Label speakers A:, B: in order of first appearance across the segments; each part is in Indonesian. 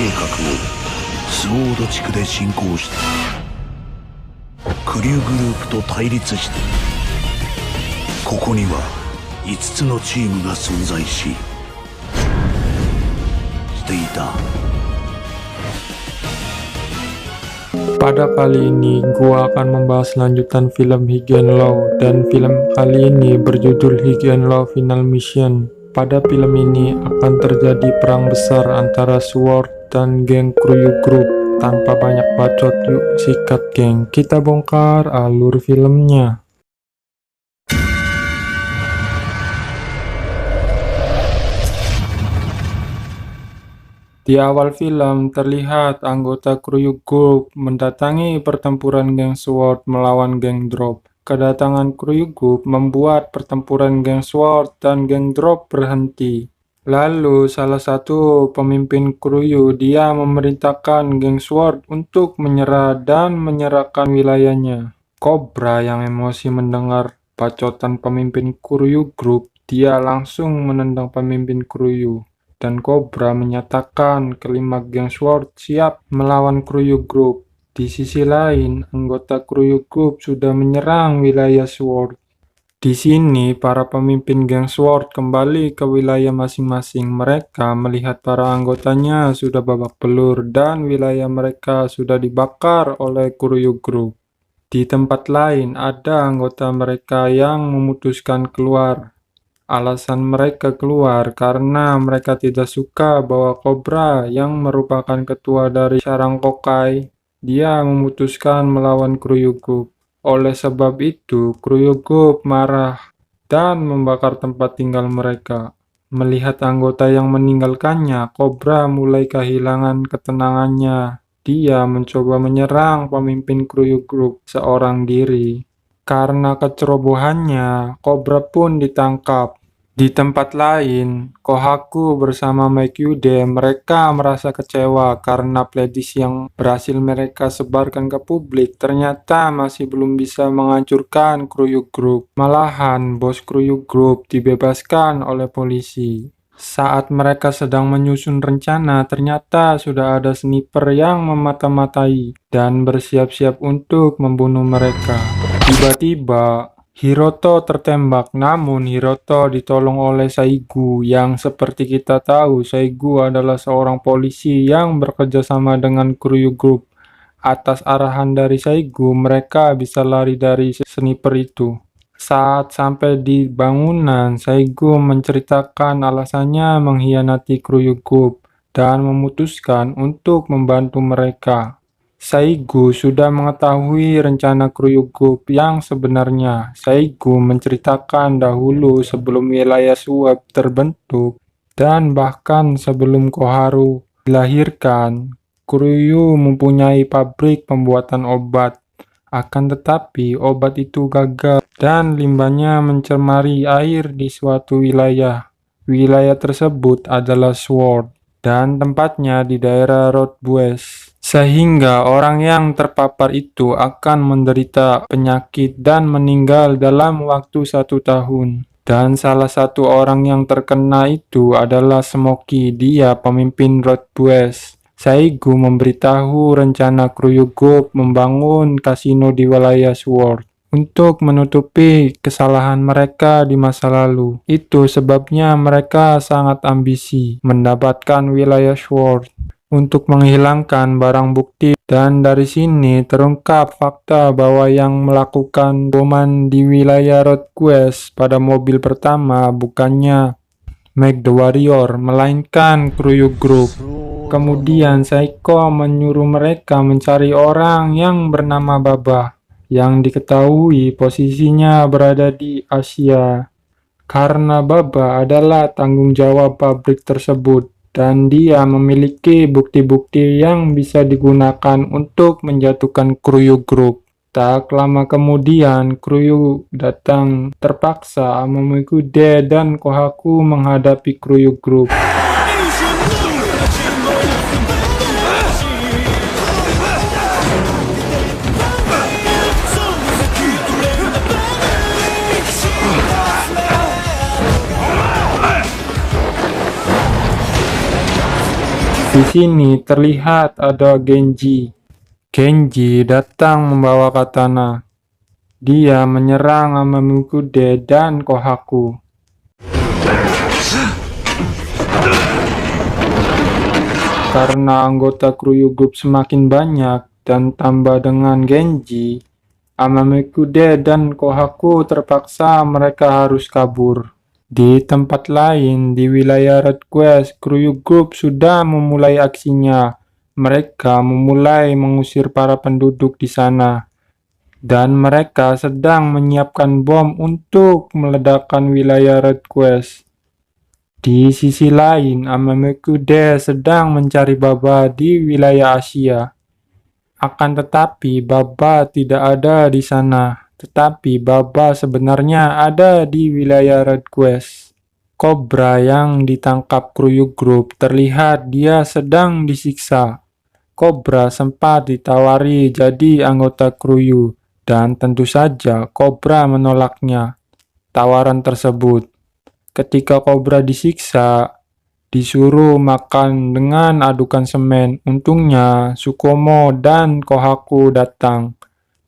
A: 計画をスウォード地区で進行した。クリューグループと対立して、ここには5つのチームが存在していた。
B: Pada kali ini, gua akan membahas lanjutan film High Law, dan film kali ini berjudul High Law Final Mission. Pada film ini akan terjadi perang besar antara Sword dan geng Kryu Group. Tanpa banyak bacot, yuk sikat geng, kita bongkar alur filmnya. Di awal film, terlihat anggota Kryu Group mendatangi pertempuran geng Sword melawan geng Drop. Kedatangan Kryu Group membuat pertempuran geng Sword dan geng Drop berhenti. Lalu salah satu pemimpin Kryu dia memerintahkan geng Sword untuk menyerah dan menyerahkan wilayahnya. Cobra yang emosi mendengar bacotan pemimpin Kryu Group, dia langsung menendang pemimpin Kryu. Dan Cobra menyatakan kelima geng Sword siap melawan Kryu Group. Di sisi lain, anggota Kryu Group sudah menyerang wilayah Sword. Di sini, para pemimpin geng Sword kembali ke wilayah masing-masing. Mereka melihat para anggotanya sudah babak belur dan wilayah mereka sudah dibakar oleh Kryu Group. Di tempat lain, ada anggota mereka yang memutuskan keluar. Alasan mereka keluar karena mereka tidak suka bahwa Cobra yang merupakan ketua dari Sarangkokai, dia memutuskan melawan Kryu Group. Oleh sebab itu, Kryu Group marah dan membakar tempat tinggal mereka. Melihat anggota yang meninggalkannya, Cobra mulai kehilangan ketenangannya. Dia mencoba menyerang pemimpin Kryu Group seorang diri. Karena kecerobohannya, Cobra pun ditangkap. Di tempat lain, Kohaku bersama Makyude mereka merasa kecewa karena playlist yang berhasil mereka sebarkan ke publik ternyata masih belum bisa menghancurkan Kryu Group. Malahan, bos Kryu Group dibebaskan oleh polisi. Saat mereka sedang menyusun rencana, ternyata sudah ada sniper yang memata-matai dan bersiap-siap untuk membunuh mereka. Tiba-tiba, Hiroto tertembak, namun Hiroto ditolong oleh Saigu, yang seperti kita tahu, Saigu adalah seorang polisi yang bekerja sama dengan Kryu Group. Atas arahan dari Saigu, mereka bisa lari dari sniper itu. Saat sampai di bangunan, Saigu menceritakan alasannya mengkhianati Kryu Group dan memutuskan untuk membantu mereka. Saigu sudah mengetahui rencana Kryu Group yang sebenarnya. Saigu menceritakan dahulu sebelum wilayah Sword terbentuk dan bahkan sebelum Koharu dilahirkan, Kryu mempunyai pabrik pembuatan obat. Akan tetapi obat itu gagal dan limbahnya mencemari air di suatu wilayah. Wilayah tersebut adalah Sword dan tempatnya di daerah Road West. Sehingga orang yang terpapar itu akan menderita penyakit dan meninggal dalam waktu 1 tahun. Dan salah satu orang yang terkena itu adalah Smoky, dia pemimpin Road West. Saigu memberitahu rencana Kryu Group membangun kasino di wilayah Sword untuk menutupi kesalahan mereka di masa lalu. Itu sebabnya mereka sangat ambisi mendapatkan wilayah Sword untuk menghilangkan barang bukti, dan dari sini terungkap fakta bahwa yang melakukan boman di wilayah Road West pada mobil pertama bukannya Meg the Warrior, melainkan Kryu Group. Kemudian Saiko menyuruh mereka mencari orang yang bernama Baba, yang diketahui posisinya berada di Asia. Karena Baba adalah tanggung jawab pabrik tersebut, dan dia memiliki bukti-bukti yang bisa digunakan untuk menjatuhkan Kryu Group. Tak lama kemudian, Kryu datang terpaksa Makyude dan Kohaku menghadapi Kryu Group. Di sini terlihat ada Genji. Genji datang membawa katana. Dia menyerang Amamikude dan Kohaku. Karena anggota Kruyugroup semakin banyak dan tambah dengan Genji, Amamikude dan Kohaku terpaksa mereka harus kabur. Di tempat lain, di wilayah Red Quest, Kruyugroup sudah memulai aksinya. Mereka memulai mengusir para penduduk di sana. Dan mereka sedang menyiapkan bom untuk meledakkan wilayah Red Quest. Di sisi lain, Amamikude sedang mencari Baba di wilayah Asia. Akan tetapi, Baba tidak ada di sana. Tetapi Baba sebenarnya ada di wilayah Red Quest. Cobra yang ditangkap Kruyugroup terlihat dia sedang disiksa. Cobra sempat ditawari jadi anggota Kruyu, dan tentu saja Cobra menolaknya tawaran tersebut. Ketika Cobra disiksa, disuruh makan dengan adukan semen. Untungnya Sukomo dan Kohaku datang,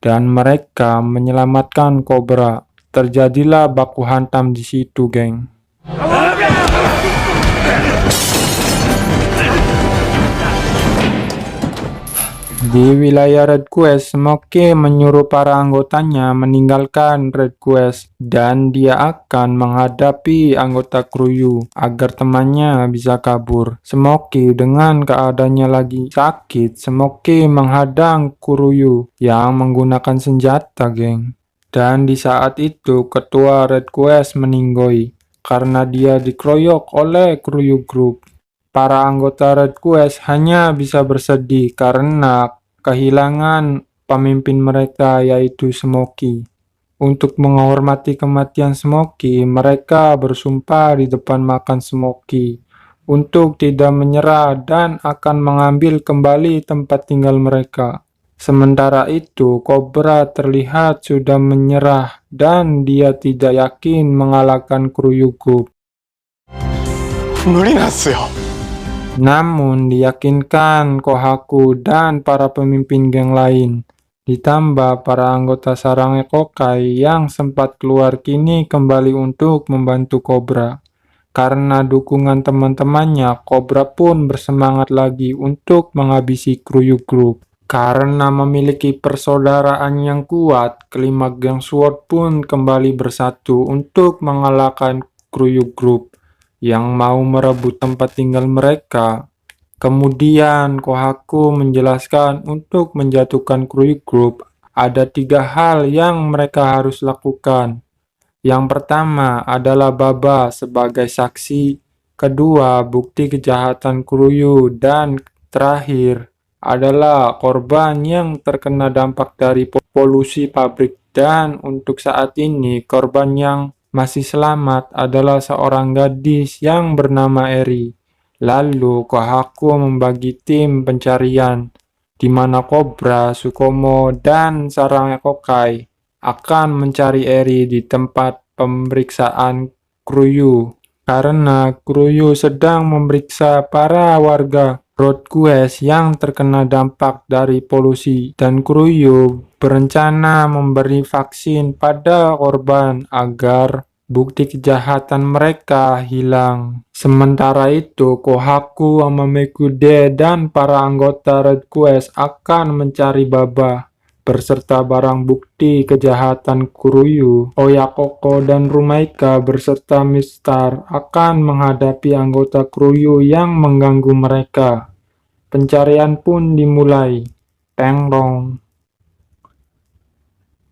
B: dan mereka menyelamatkan Cobra. Terjadilah baku hantam di situ, geng. Di wilayah Red Quest, Smoke menyuruh para anggotanya meninggalkan Red Quest dan dia akan menghadapi anggota Kruyu agar temannya bisa kabur. Smoke dengan keadaannya lagi sakit, Smoke menghadang Kruyu yang menggunakan senjata, geng. Dan di saat itu ketua Red Quest meninggoy karena dia dikeroyok oleh Kruyu Group. Para anggota Red Quest hanya bisa bersedih karena kehilangan pemimpin mereka yaitu Smoky. Untuk menghormati kematian Smoky, mereka bersumpah di depan makam Smoky untuk tidak menyerah dan akan mengambil kembali tempat tinggal mereka. Sementara itu, Cobra terlihat sudah menyerah dan dia tidak yakin mengalahkan Kruyugroup. Namun diyakinkan Kohaku dan para pemimpin geng lain, ditambah para anggota sarang Ekokai yang sempat keluar kini kembali untuk membantu Cobra. Karena dukungan teman-temannya, Cobra pun bersemangat lagi untuk menghabisi Kruyugroup. Karena memiliki persaudaraan yang kuat, kelima geng Sword pun kembali bersatu untuk mengalahkan Kruyugroup yang mau merebut tempat tinggal mereka. Kemudian Kohaku menjelaskan untuk menjatuhkan Kruyugroup ada 3 hal yang mereka harus lakukan. Yang pertama adalah Baba sebagai saksi, kedua bukti kejahatan Kruyu, dan terakhir adalah korban yang terkena dampak dari polusi pabrik. Dan untuk saat ini korban yang masih selamat adalah seorang gadis yang bernama Eri. Lalu Kohaku membagi tim pencarian, di mana Cobra, Sukomo, dan sarang Ekokai akan mencari Eri di tempat pemeriksaan Kruyu. Karena Kruyu sedang memeriksa para warga Road Quest yang terkena dampak dari polusi, dan Kruyu berencana memberi vaksin pada korban agar bukti kejahatan mereka hilang. Sementara itu, Kohaku, Amamikude, dan para anggota Red Quest akan mencari Baba berserta barang bukti kejahatan Kruyu. Oyakoko dan Rumaika beserta Mistar akan menghadapi anggota Kruyu yang mengganggu mereka. Pencarian pun dimulai. Tengrong.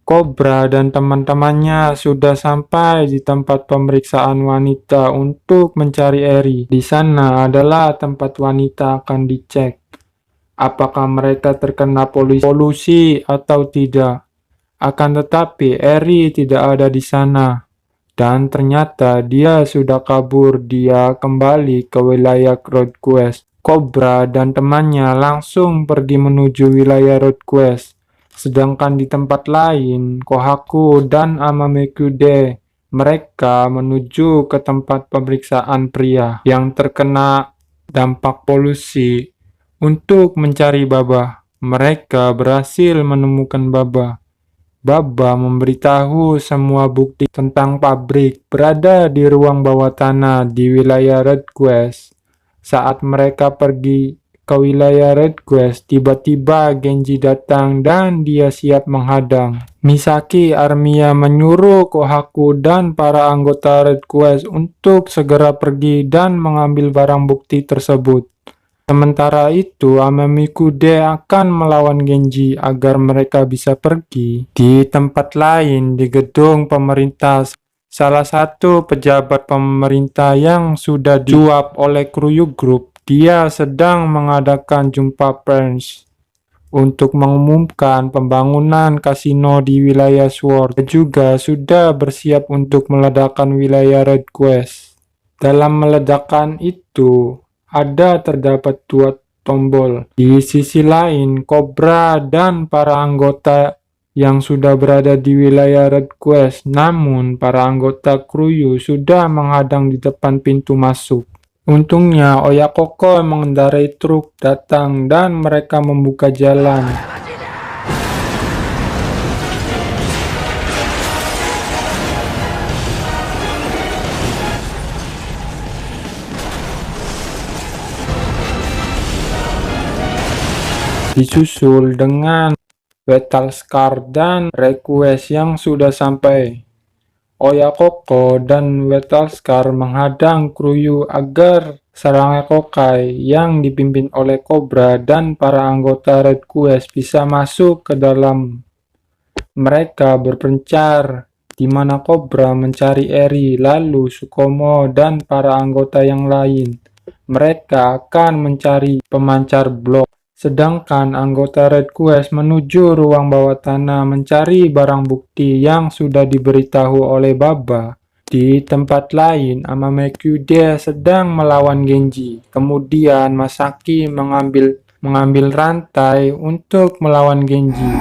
B: Cobra dan teman-temannya sudah sampai di tempat pemeriksaan wanita untuk mencari Eri. Di sana adalah tempat wanita akan dicek apakah mereka terkena polusi atau tidak. Akan tetapi Eri tidak ada di sana. Dan ternyata dia sudah kabur. Dia kembali ke wilayah Road Quest. Cobra dan temannya langsung pergi menuju wilayah Road Quest. Sedangkan di tempat lain, Kohaku dan Amamikude, mereka menuju ke tempat pemeriksaan pria yang terkena dampak polusi untuk mencari Baba. Mereka berhasil menemukan Baba. Baba memberitahu semua bukti tentang pabrik berada di ruang bawah tanah di wilayah Red Quest. Saat mereka pergi ke wilayah Red Quest, tiba-tiba Genji datang dan dia siap menghadang. Misaki Armiya menyuruh Kohaku dan para anggota Red Quest untuk segera pergi dan mengambil barang bukti tersebut. Sementara itu, Amamikude akan melawan Genji agar mereka bisa pergi. Di tempat lain, di gedung pemerintah, salah satu pejabat pemerintah yang sudah disuap oleh Kruyu Group, dia sedang mengadakan jumpa pers untuk mengumumkan pembangunan kasino di wilayah Sword. Dia juga sudah bersiap untuk meledakkan wilayah Red Quest. Dalam meledakan itu, terdapat 2 tombol. Di sisi lain, Cobra dan para anggota yang sudah berada di wilayah Red Quest, namun para anggota Kruyu sudah menghadang di depan pintu masuk. Untungnya, Oyakoko mengendarai truk datang dan mereka membuka jalan. Disusul dengan Battle Scar dan Request yang sudah sampai. Oyakoko dan Battle Scar menghadang Kruyu agar serangan Kokai yang dipimpin oleh Cobra dan para anggota Red Quest bisa masuk ke dalam. Mereka berpencar di mana Cobra mencari Eri, lalu Sukomo dan para anggota yang lain. Mereka akan mencari pemancar blok. Sedangkan anggota Red Quest menuju ruang bawah tanah mencari barang bukti yang sudah diberitahu oleh Baba. Di tempat lain, Amamekude sedang melawan Genji. Kemudian Masaki mengambil rantai untuk melawan Genji.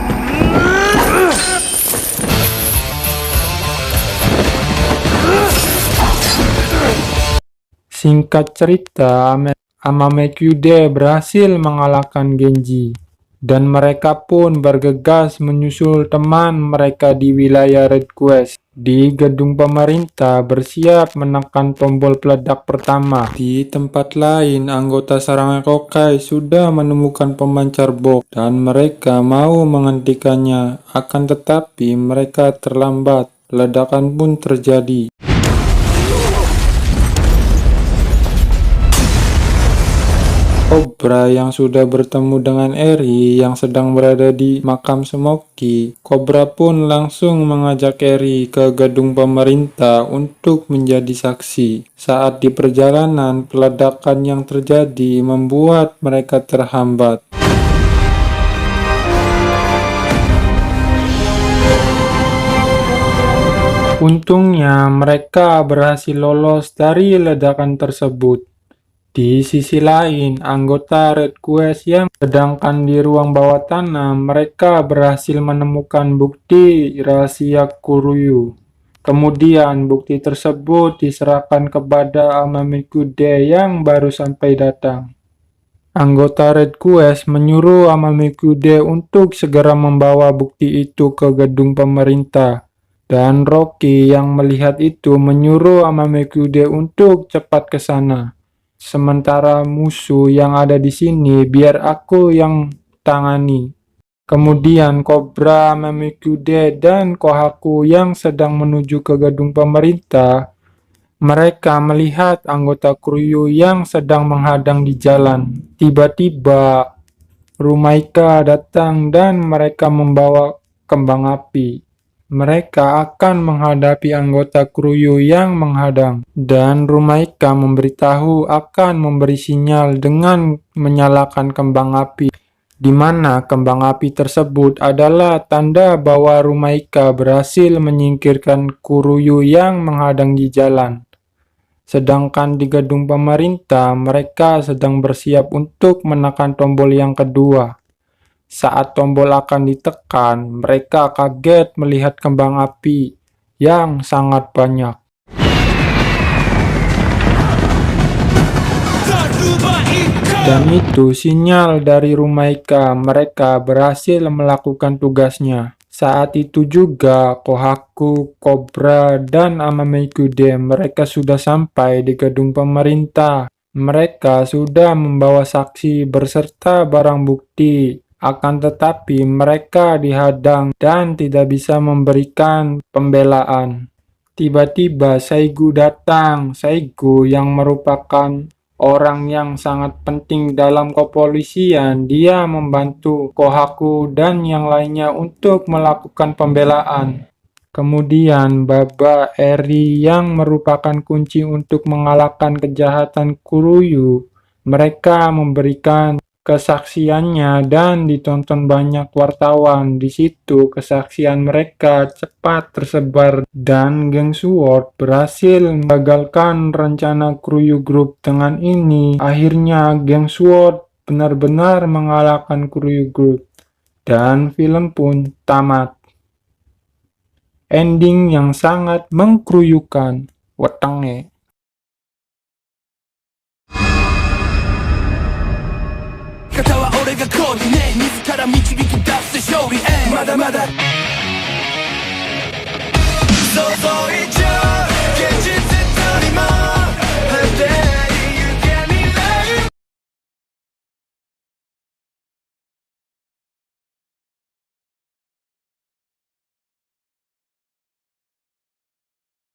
B: Singkat cerita, Amamekude berhasil mengalahkan Genji, dan mereka pun bergegas menyusul teman mereka di wilayah Red Quest. Di gedung pemerintah bersiap menekan tombol peledak pertama. Di tempat lain, anggota serangan Kokai sudah menemukan pemancar bom dan mereka mau menghentikannya, akan tetapi mereka terlambat. Ledakan pun terjadi. Cobra yang sudah bertemu dengan Eri yang sedang berada di makam Smoky. Cobra pun langsung mengajak Eri ke gedung pemerintah untuk menjadi saksi. Saat di perjalanan, peledakan yang terjadi membuat mereka terhambat. Untungnya, mereka berhasil lolos dari ledakan tersebut. Di sisi lain, anggota Red Quest yang sedangkan di ruang bawah tanah, mereka berhasil menemukan bukti rahasia Kruyu. Kemudian, bukti tersebut diserahkan kepada Amamikude yang baru sampai datang. Anggota Red Quest menyuruh Amamikude untuk segera membawa bukti itu ke gedung pemerintah. Dan Rocky yang melihat itu menyuruh Amamikude untuk cepat ke sana. Sementara musuh yang ada di sini biar aku yang tangani. Kemudian Cobra, Amamikude, dan Kohaku yang sedang menuju ke gedung pemerintah. Mereka melihat anggota Kruyu yang sedang menghadang di jalan. Tiba-tiba Rumaika datang dan mereka membawa kembang api. Mereka akan menghadapi anggota Kruyu yang menghadang, dan Rumaika memberitahu akan memberi sinyal dengan menyalakan kembang api, di mana kembang api tersebut adalah tanda bahwa Rumaika berhasil menyingkirkan Kruyu yang menghadang di jalan. Sedangkan di gedung pemerintah, mereka sedang bersiap untuk menekan tombol yang kedua. Saat tombol akan ditekan, mereka kaget melihat kembang api yang sangat banyak. Dan itu sinyal dari Rumaika, mereka berhasil melakukan tugasnya. Saat itu juga Kohaku, Cobra, dan Amamekude mereka sudah sampai di gedung pemerintah. Mereka sudah membawa saksi berserta barang bukti. Akan tetapi mereka dihadang dan tidak bisa memberikan pembelaan. Tiba-tiba Saigu datang. Saigu yang merupakan orang yang sangat penting dalam kepolisian, dia membantu Kohaku dan yang lainnya untuk melakukan pembelaan. Kemudian Baba Eri yang merupakan kunci untuk mengalahkan kejahatan Kuruyu, mereka memberikan kesaksiannya dan ditonton banyak wartawan. Di situ kesaksian mereka cepat tersebar dan geng SWORD berhasil menggagalkan rencana Kruyu Group. Dengan ini akhirnya geng SWORD benar-benar mengalahkan Kruyu Group dan film pun tamat. Ending yang sangat mengkruyukan. Wetenge.
C: 方は俺がコーディネート自ら導き出す勝利へまだまだ想像以上現実